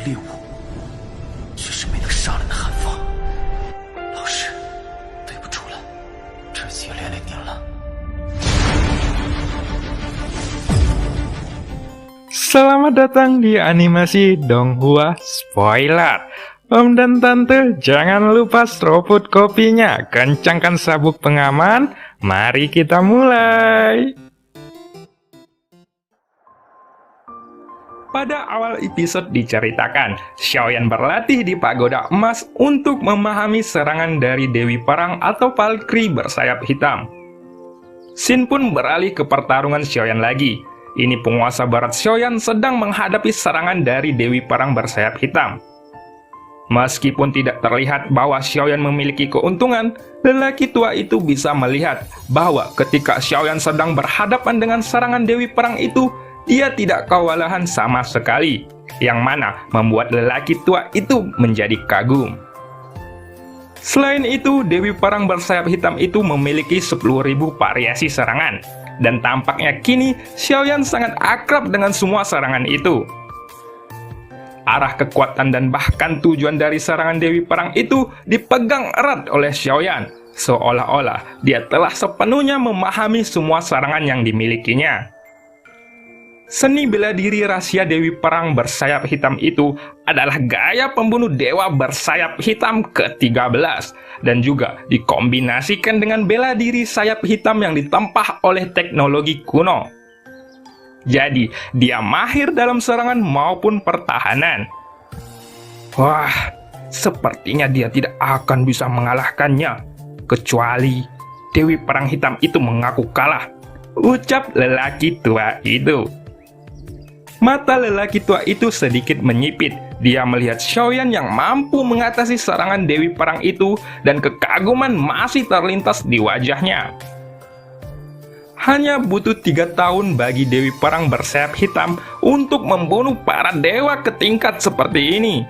猎物，却是没能杀人的寒风。老师，对不住了，这次也连累您了。Selamat datang di animasi Donghua Spoiler. Om dan Tante, jangan lupa seruput kopinya, kencangkan sabuk pengaman, mari kita mulai. Pada awal episode diceritakan, Xiaoyan berlatih di pagoda emas untuk memahami serangan dari Dewi Perang atau Valkyrie bersayap hitam. Xin pun beralih ke pertarungan Xiaoyan lagi. Ini penguasa barat Xiaoyan sedang menghadapi serangan dari Dewi Perang bersayap hitam. Meskipun tidak terlihat bahwa Xiaoyan memiliki keuntungan, lelaki tua itu bisa melihat bahwa ketika Xiaoyan sedang berhadapan dengan serangan Dewi Perang itu, dia tidak kewalahan sama sekali, yang mana membuat lelaki tua itu menjadi kagum. Selain itu, Dewi Perang bersayap hitam itu memiliki 10.000 variasi serangan, dan tampaknya kini Xiaoyan sangat akrab dengan semua serangan itu. Arah kekuatan dan bahkan tujuan dari serangan Dewi Perang itu dipegang erat oleh Xiaoyan, seolah-olah dia telah sepenuhnya memahami semua serangan yang dimilikinya. Seni bela diri rahasia Dewi Perang bersayap hitam itu adalah gaya pembunuh dewa bersayap hitam ke-13 dan juga dikombinasikan dengan bela diri sayap hitam yang ditempah oleh teknologi kuno. Jadi, dia mahir dalam serangan maupun pertahanan. Wah, sepertinya dia tidak akan bisa mengalahkannya, kecuali Dewi Perang Hitam itu mengaku kalah, ucap lelaki tua itu. Mata lelaki tua itu sedikit menyipit. Dia melihat Xiaoyan yang mampu mengatasi serangan Dewi Perang itu dan kekaguman masih terlintas di wajahnya. Hanya butuh 3 tahun bagi Dewi Perang bersayap hitam untuk membunuh para dewa ke tingkat seperti ini.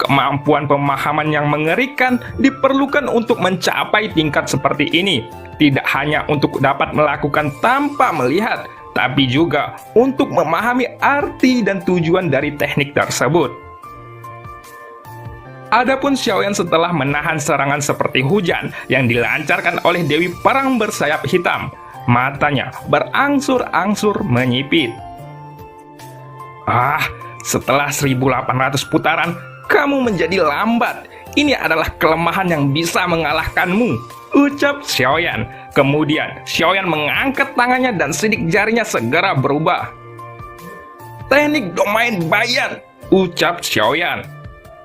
Kemampuan pemahaman yang mengerikan diperlukan untuk mencapai tingkat seperti ini. Tidak hanya untuk dapat melakukan tanpa melihat, tapi juga untuk memahami arti dan tujuan dari teknik tersebut. Adapun Xiaoyan setelah menahan serangan seperti hujan yang dilancarkan oleh Dewi Perang bersayap hitam, matanya berangsur-angsur menyipit. Setelah 1800 putaran, kamu menjadi lambat. Ini adalah kelemahan yang bisa mengalahkanmu, ucap Xiaoyan. Kemudian, Xiaoyan mengangkat tangannya dan sidik jarinya segera berubah. Teknik domain bayan, ucap Xiaoyan.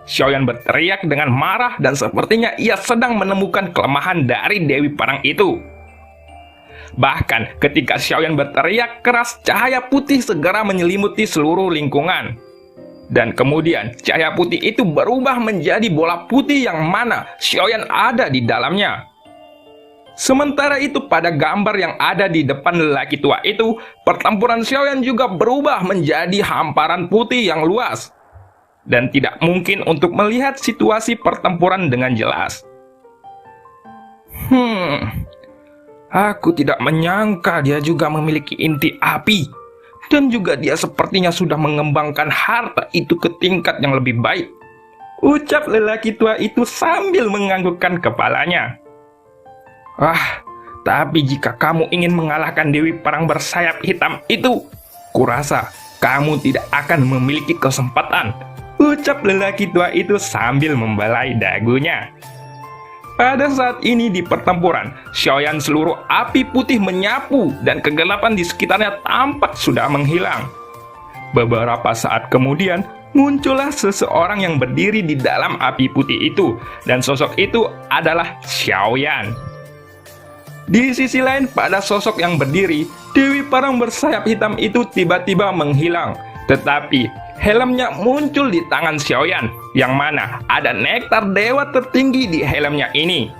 Xiaoyan berteriak dengan marah dan sepertinya ia sedang menemukan kelemahan dari Dewi Perang itu. Bahkan ketika Xiaoyan berteriak keras, cahaya putih segera menyelimuti seluruh lingkungan. Dan kemudian cahaya putih itu berubah menjadi bola putih yang mana Xiaoyan ada di dalamnya. Sementara itu pada gambar yang ada di depan lelaki tua itu, pertempuran Xiaoyan juga berubah menjadi hamparan putih yang luas. Dan tidak mungkin untuk melihat situasi pertempuran dengan jelas. Aku tidak menyangka dia juga memiliki inti api. Dan juga dia sepertinya sudah mengembangkan harta itu ke tingkat yang lebih baik, ucap lelaki tua itu sambil menganggukkan kepalanya. Tapi jika kamu ingin mengalahkan Dewi Perang bersayap hitam itu, kurasa kamu tidak akan memiliki kesempatan, ucap lelaki tua itu sambil membelai dagunya. Pada saat ini di pertempuran, Xiaoyan seluruh api putih menyapu dan kegelapan di sekitarnya tampak sudah menghilang. Beberapa saat kemudian, muncullah seseorang yang berdiri di dalam api putih itu, dan sosok itu adalah Xiaoyan. Di sisi lain, pada sosok yang berdiri, Dewi Perang bersayap hitam itu tiba-tiba menghilang. Tetapi helmnya muncul di tangan Xiaoyan, yang mana ada nektar dewa tertinggi di helmnya ini.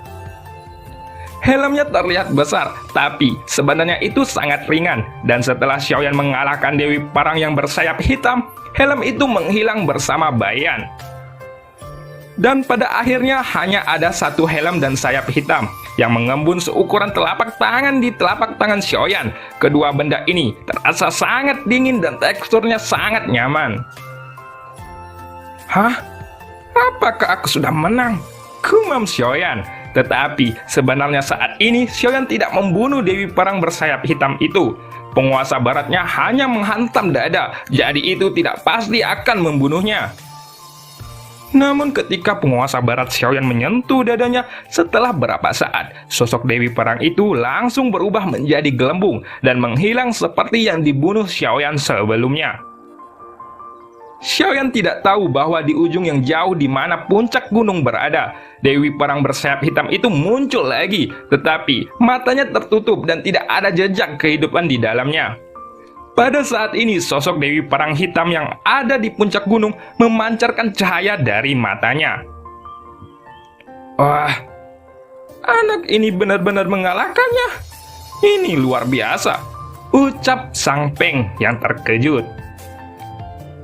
Helmnya terlihat besar, tapi sebenarnya itu sangat ringan. Dan setelah Xiaoyan mengalahkan Dewi Perang yang bersayap hitam, helm itu menghilang bersama Bayan. Dan pada akhirnya hanya ada satu helm dan sayap hitam yang mengembun seukuran telapak tangan di telapak tangan Xiaoyan. Kedua benda ini terasa sangat dingin dan teksturnya sangat nyaman. Hah? Apakah aku sudah menang? Gumam Xiaoyan. Tetapi sebenarnya saat ini Xiaoyan tidak membunuh Dewi Perang bersayap hitam itu. Penguasa baratnya hanya menghantam dada, jadi itu tidak pasti akan membunuhnya. Namun ketika penguasa barat Xiaoyan menyentuh dadanya, setelah berapa saat, sosok Dewi Perang itu langsung berubah menjadi gelembung dan menghilang seperti yang dibunuh Xiaoyan sebelumnya. Xiaoyan tidak tahu bahwa di ujung yang jauh di mana puncak gunung berada, Dewi Perang bersayap hitam itu muncul lagi, tetapi matanya tertutup dan tidak ada jejak kehidupan di dalamnya. Pada saat ini, sosok Dewi Perang hitam yang ada di puncak gunung memancarkan cahaya dari matanya. Wah, anak ini benar-benar mengalahkannya. Ini luar biasa, ucap Sang Peng yang terkejut.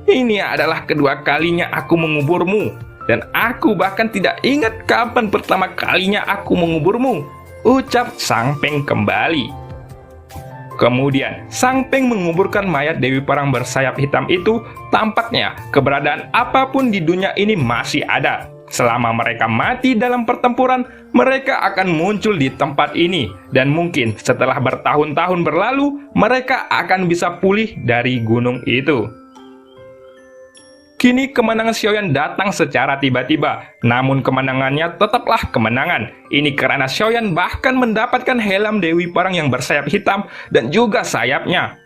Ini adalah kedua kalinya aku menguburmu, dan aku bahkan tidak ingat kapan pertama kalinya aku menguburmu, ucap Sang Peng kembali. Kemudian, Sang Peng menguburkan mayat Dewi Perang bersayap hitam itu. Tampaknya keberadaan apapun di dunia ini masih ada. Selama mereka mati dalam pertempuran, mereka akan muncul di tempat ini. Dan mungkin setelah bertahun-tahun berlalu, mereka akan bisa pulih dari gunung itu. Kini kemenangan Xiaoyan datang secara tiba-tiba, namun kemenangannya tetaplah kemenangan. Ini karena Xiaoyan bahkan mendapatkan helm Dewi Perang yang bersayap hitam dan juga sayapnya.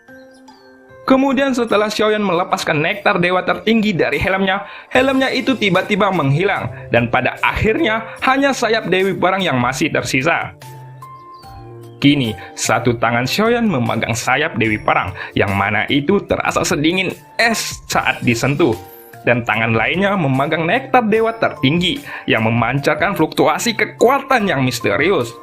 Kemudian setelah Xiaoyan melepaskan nektar dewa tertinggi dari helmnya, helmnya itu tiba-tiba menghilang, dan pada akhirnya hanya sayap Dewi Perang yang masih tersisa. Kini, satu tangan Xiaoyan memegang sayap Dewi Perang, yang mana itu terasa sedingin es saat disentuh. Dan tangan lainnya memegang nektar dewa tertinggi yang memancarkan fluktuasi kekuatan yang misterius.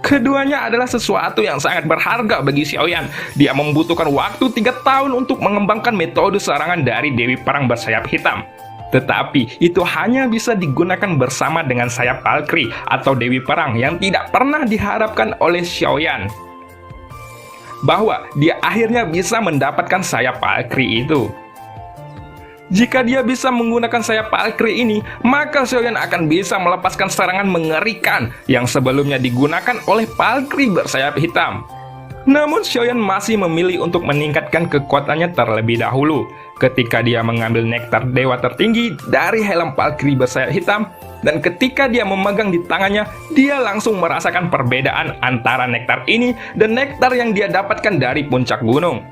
Keduanya adalah sesuatu yang sangat berharga bagi Xiaoyan. Dia membutuhkan waktu 3 tahun untuk mengembangkan metode serangan dari Dewi Perang bersayap hitam. Tetapi itu hanya bisa digunakan bersama dengan sayap Valkyrie atau Dewi Perang yang tidak pernah diharapkan oleh Xiaoyan, bahwa dia akhirnya bisa mendapatkan sayap Valkyrie itu. Jika dia bisa menggunakan sayap Valkyrie ini, maka Xiaoyan akan bisa melepaskan serangan mengerikan yang sebelumnya digunakan oleh Valkyrie bersayap hitam. Namun Xiaoyan masih memilih untuk meningkatkan kekuatannya terlebih dahulu. Ketika dia mengambil nektar dewa tertinggi dari helm Valkyrie bersayap hitam, dan ketika dia memegang di tangannya, dia langsung merasakan perbedaan antara nektar ini dan nektar yang dia dapatkan dari puncak gunung.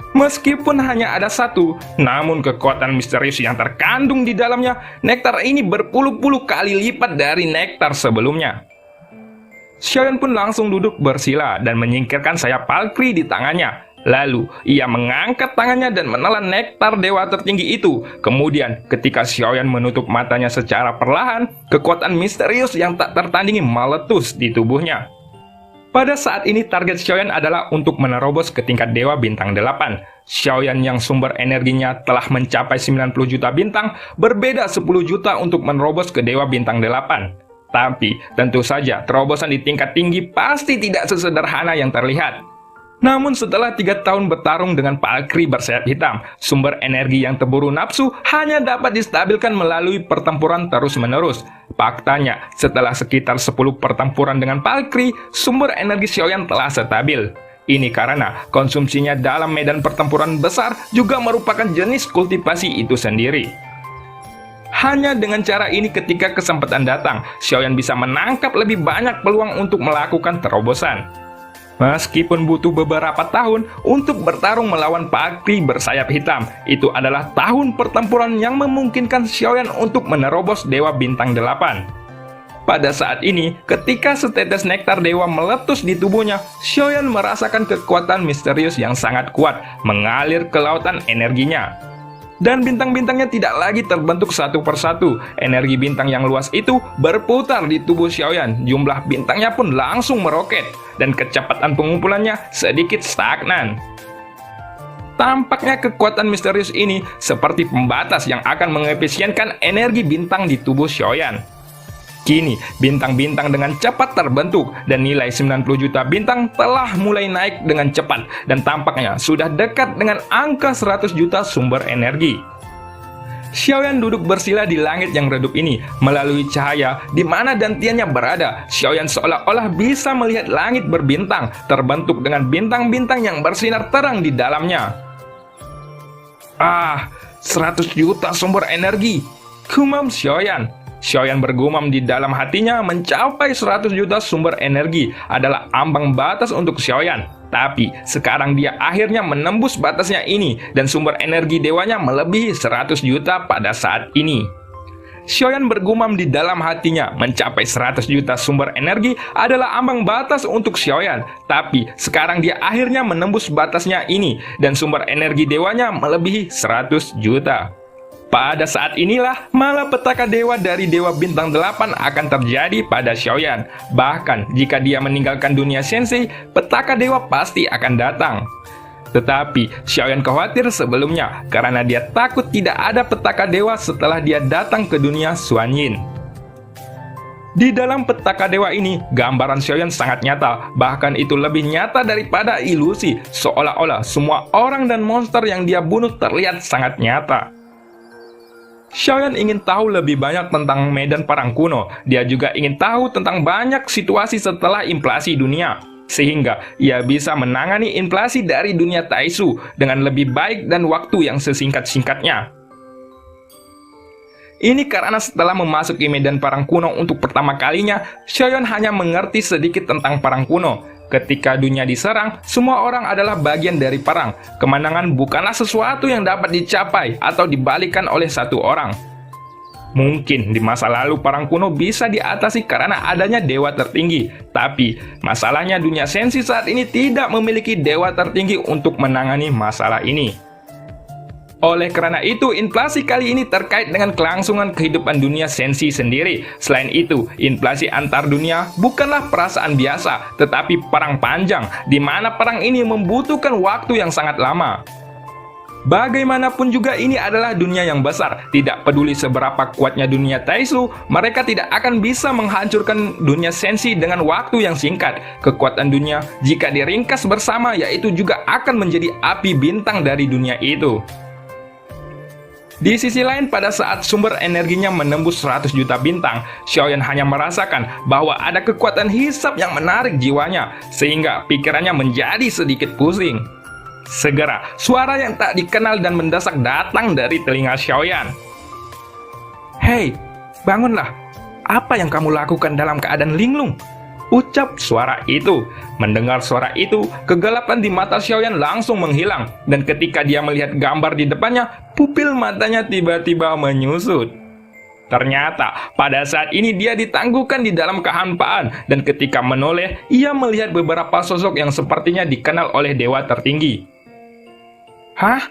Meskipun hanya ada satu, namun kekuatan misterius yang terkandung di dalamnya, nektar ini berpuluh-puluh kali lipat dari nektar sebelumnya. Xiaoyan pun langsung duduk bersila dan menyingkirkan sayap Valkyrie di tangannya. Lalu, ia mengangkat tangannya dan menelan nektar dewa tertinggi itu. Kemudian, ketika Xiaoyan menutup matanya secara perlahan, kekuatan misterius yang tak tertandingi meletus di tubuhnya. Pada saat ini target Xiaoyan adalah untuk menerobos ke tingkat Dewa Bintang 8. Xiaoyan yang sumber energinya telah mencapai 90 juta bintang, berbeda 10 juta untuk menerobos ke Dewa Bintang 8. Tapi, tentu saja terobosan di tingkat tinggi pasti tidak sesederhana yang terlihat. Namun setelah 3 tahun bertarung dengan Valkyrie bersayap hitam, sumber energi yang terburu nafsu hanya dapat distabilkan melalui pertempuran terus-menerus. Faktanya, setelah sekitar 10 pertempuran dengan Valkyrie, sumber energi Xiaoyan telah stabil. Ini karena konsumsinya dalam medan pertempuran besar juga merupakan jenis kultivasi itu sendiri. Hanya dengan cara ini ketika kesempatan datang, Xiaoyan bisa menangkap lebih banyak peluang untuk melakukan terobosan. Meskipun butuh beberapa tahun untuk bertarung melawan Valkyrie bersayap hitam, itu adalah tahun pertempuran yang memungkinkan Xiaoyan untuk menerobos Dewa Bintang 8. Pada saat ini, ketika setetes nektar dewa meletus di tubuhnya, Xiaoyan merasakan kekuatan misterius yang sangat kuat mengalir ke lautan energinya. Dan bintang-bintangnya tidak lagi terbentuk satu persatu. Energi bintang yang luas itu berputar di tubuh Xiaoyan. Jumlah bintangnya pun langsung meroket, dan kecepatan pengumpulannya sedikit stagnan. Tampaknya kekuatan misterius ini seperti pembatas yang akan mengefisienkan energi bintang di tubuh Xiaoyan. Kini, bintang-bintang dengan cepat terbentuk, dan nilai 90 juta bintang telah mulai naik dengan cepat, dan tampaknya sudah dekat dengan angka 100 juta sumber energi. Xiaoyan duduk bersila di langit yang redup ini. Melalui cahaya di mana dantiannya berada, Xiaoyan seolah-olah bisa melihat langit berbintang, terbentuk dengan bintang-bintang yang bersinar terang di dalamnya. 100 juta sumber energi, gumam Xiaoyan. Xiaoyan bergumam di dalam hatinya, mencapai 100 juta sumber energi adalah ambang batas untuk Xiaoyan. Tapi sekarang dia akhirnya menembus batasnya ini dan sumber energi dewanya melebihi 100 juta pada saat ini. Xiaoyan bergumam di dalam hatinya, mencapai 100 juta sumber energi adalah ambang batas untuk Xiaoyan. Tapi sekarang dia akhirnya menembus batasnya ini dan sumber energi dewanya melebihi 100 juta. Pada saat inilah malapetaka dewa dari Dewa Bintang 8 akan terjadi pada Xiaoyan. Bahkan jika dia meninggalkan dunia Sensei, petaka dewa pasti akan datang. Tetapi Xiaoyan khawatir sebelumnya karena dia takut tidak ada petaka dewa setelah dia datang ke dunia Xuanyin. Di dalam petaka dewa ini, gambaran Xiaoyan sangat nyata, bahkan itu lebih nyata daripada ilusi, seolah-olah semua orang dan monster yang dia bunuh terlihat sangat nyata. Xiaoyan ingin tahu lebih banyak tentang medan perang kuno. Dia juga ingin tahu tentang banyak situasi setelah inflasi dunia, sehingga ia bisa menangani inflasi dari dunia Taishu dengan lebih baik dan waktu yang sesingkat-singkatnya. Ini karena setelah memasuki medan perang kuno untuk pertama kalinya, Xiaoyan hanya mengerti sedikit tentang perang kuno. Ketika dunia diserang, semua orang adalah bagian dari perang. Kemenangan bukanlah sesuatu yang dapat dicapai atau dibalikan oleh satu orang. Mungkin di masa lalu perang kuno bisa diatasi karena adanya dewa tertinggi. Tapi masalahnya dunia Sensei saat ini tidak memiliki dewa tertinggi untuk menangani masalah ini. Oleh karena itu, inflasi kali ini terkait dengan kelangsungan kehidupan dunia Sensei sendiri. Selain itu, inflasi antar dunia bukanlah perasaan biasa, tetapi perang panjang, di mana perang ini membutuhkan waktu yang sangat lama. Bagaimanapun juga ini adalah dunia yang besar. Tidak peduli seberapa kuatnya dunia Taishu, mereka tidak akan bisa menghancurkan dunia Sensei dengan waktu yang singkat. Kekuatan dunia, jika diringkas bersama, yaitu juga akan menjadi api bintang dari dunia itu. Di sisi lain, pada saat sumber energinya menembus 100 juta bintang, Xiaoyan hanya merasakan bahwa ada kekuatan hisap yang menarik jiwanya, sehingga pikirannya menjadi sedikit pusing. Segera, suara yang tak dikenal dan mendesak datang dari telinga Xiaoyan. "Hei, bangunlah. Apa yang kamu lakukan dalam keadaan linglung?" ucap suara itu. Mendengar suara itu, kegelapan di mata Xiaoyan langsung menghilang, dan ketika dia melihat gambar di depannya, pupil matanya tiba-tiba menyusut. Ternyata, pada saat ini dia ditangguhkan di dalam kehampaan, dan ketika menoleh, ia melihat beberapa sosok yang sepertinya dikenal oleh dewa tertinggi. "Hah?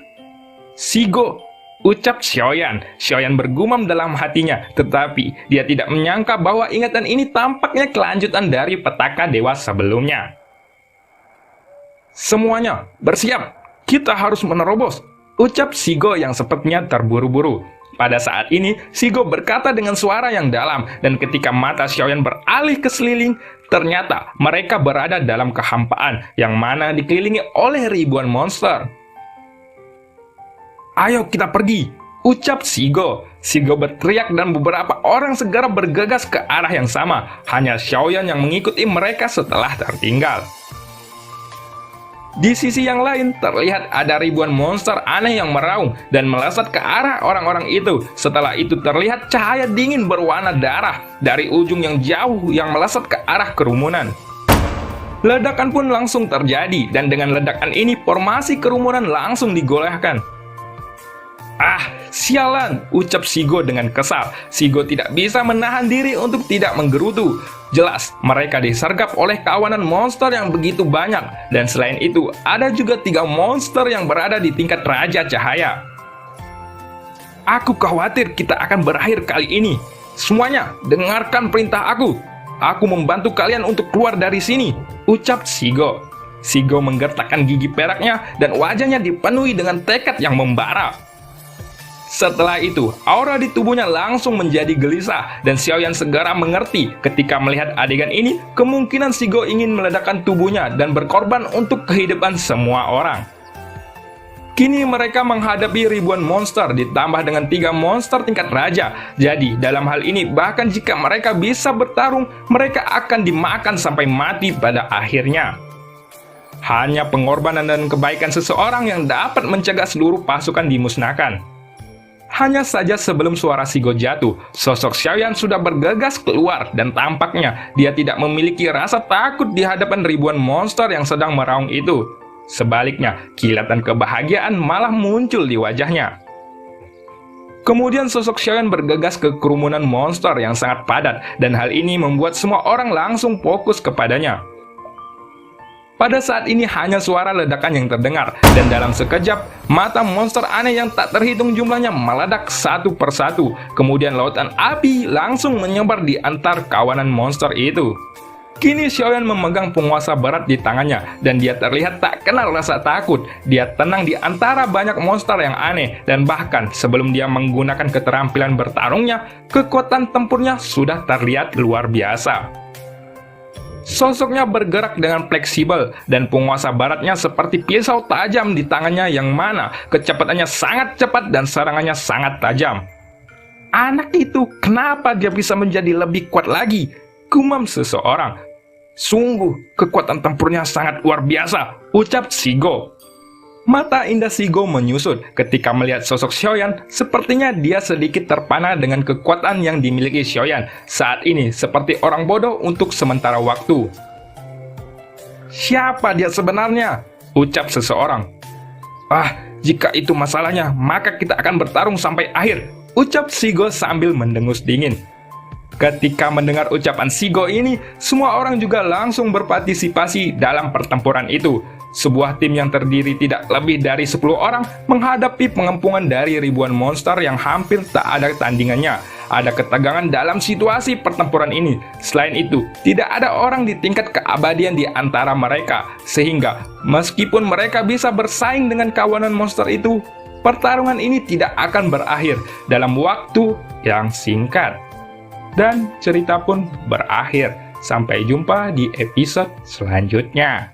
Shigo?" ucap Xiaoyan. Xiaoyan bergumam dalam hatinya, tetapi dia tidak menyangka bahwa ingatan ini tampaknya kelanjutan dari petaka dewa sebelumnya. "Semuanya, bersiap! Kita harus menerobos!" ucap Shigo yang sepertinya terburu-buru. Pada saat ini, Shigo berkata dengan suara yang dalam, dan ketika mata Xiaoyan beralih ke seliling, ternyata mereka berada dalam kehampaan, yang mana dikelilingi oleh ribuan monster. "Ayo kita pergi!" ucap Shigo. Shigo berteriak dan beberapa orang segera bergegas ke arah yang sama. Hanya Xiaoyan yang mengikuti mereka setelah tertinggal. Di sisi yang lain, terlihat ada ribuan monster aneh yang meraung dan melesat ke arah orang-orang itu. Setelah itu terlihat cahaya dingin berwarna darah dari ujung yang jauh yang melesat ke arah kerumunan. Ledakan pun langsung terjadi, dan dengan ledakan ini formasi kerumunan langsung digolehkan. "Ah, sialan!" ucap Shigo dengan kesal. Shigo tidak bisa menahan diri untuk tidak menggerutu. Jelas, mereka disergap oleh kawanan monster yang begitu banyak. Dan selain itu, ada juga 3 monster yang berada di tingkat Raja Cahaya. "Aku khawatir kita akan berakhir kali ini. Semuanya, dengarkan perintah aku. Aku membantu kalian untuk keluar dari sini," ucap Shigo. Shigo menggertakkan gigi peraknya dan wajahnya dipenuhi dengan tekad yang membara. Setelah itu, aura di tubuhnya langsung menjadi gelisah, dan Xiaoyan segera mengerti ketika melihat adegan ini, kemungkinan Shigo ingin meledakkan tubuhnya dan berkorban untuk kehidupan semua orang. Kini mereka menghadapi ribuan monster ditambah dengan 3 monster tingkat raja. Jadi dalam hal ini bahkan jika mereka bisa bertarung, mereka akan dimakan sampai mati pada akhirnya. Hanya pengorbanan dan kebaikan seseorang yang dapat mencegah seluruh pasukan dimusnahkan. Hanya saja sebelum suara Shigo jatuh, sosok Xiaoyan sudah bergegas keluar dan tampaknya dia tidak memiliki rasa takut di hadapan ribuan monster yang sedang meraung itu. Sebaliknya, kilatan kebahagiaan malah muncul di wajahnya. Kemudian sosok Xiaoyan bergegas ke kerumunan monster yang sangat padat, dan hal ini membuat semua orang langsung fokus kepadanya. Pada saat ini hanya suara ledakan yang terdengar, dan dalam sekejap, mata monster aneh yang tak terhitung jumlahnya meledak satu persatu. Kemudian lautan api langsung menyebar di antar kawanan monster itu. Kini Xiaoyan memegang penguasa berat di tangannya, dan dia terlihat tak kenal rasa takut. Dia tenang di antara banyak monster yang aneh, dan bahkan sebelum dia menggunakan keterampilan bertarungnya, kekuatan tempurnya sudah terlihat luar biasa. Sosoknya bergerak dengan fleksibel, dan penguasa baratnya seperti pisau tajam di tangannya yang mana kecepatannya sangat cepat dan serangannya sangat tajam. Anak itu, kenapa dia bisa menjadi lebih kuat lagi? Gumam seseorang. Sungguh, kekuatan tempurnya sangat luar biasa, ucap Shigo. Mata indah Shigo menyusut ketika melihat sosok Xiaoyan. Sepertinya dia sedikit terpana dengan kekuatan yang dimiliki Xiaoyan saat ini, seperti orang bodoh untuk sementara waktu. Siapa dia sebenarnya? Ucap seseorang. Jika itu masalahnya, maka kita akan bertarung sampai akhir, ucap Shigo sambil mendengus dingin. Ketika mendengar ucapan Shigo ini, semua orang juga langsung berpartisipasi dalam pertempuran itu. Sebuah tim yang terdiri tidak lebih dari 10 orang menghadapi pengempungan dari ribuan monster yang hampir tak ada tandingannya. Ada ketegangan dalam situasi pertempuran ini. Selain itu, tidak ada orang di tingkat keabadian di antara mereka. Sehingga, meskipun mereka bisa bersaing dengan kawanan monster itu, pertarungan ini tidak akan berakhir dalam waktu yang singkat. Dan cerita pun berakhir. Sampai jumpa di episode selanjutnya.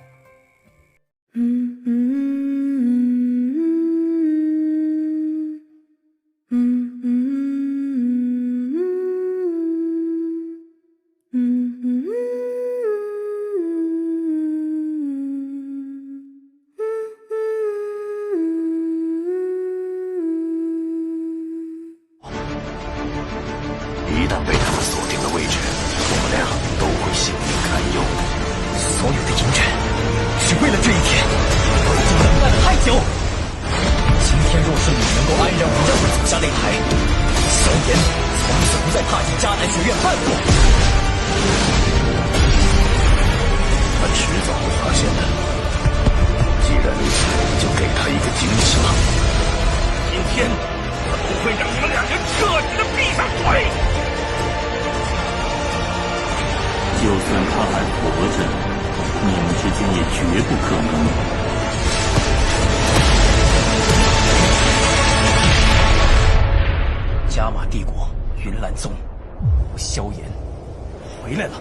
一旦被他们锁定了位置，我们俩都会性命堪忧。所有的隐忍，只为了这一天。我已经等待了太久。今天若是你能够安然无恙地走下擂台，萧炎从此不再踏进迦南学院半步。他迟早会发现的。既然如此，就给他一个惊喜吧。今天我不会让你们两人彻底的闭上嘴。就算他还活着，你们之间也绝不可能。加玛帝国云岚宗，我萧炎回来了。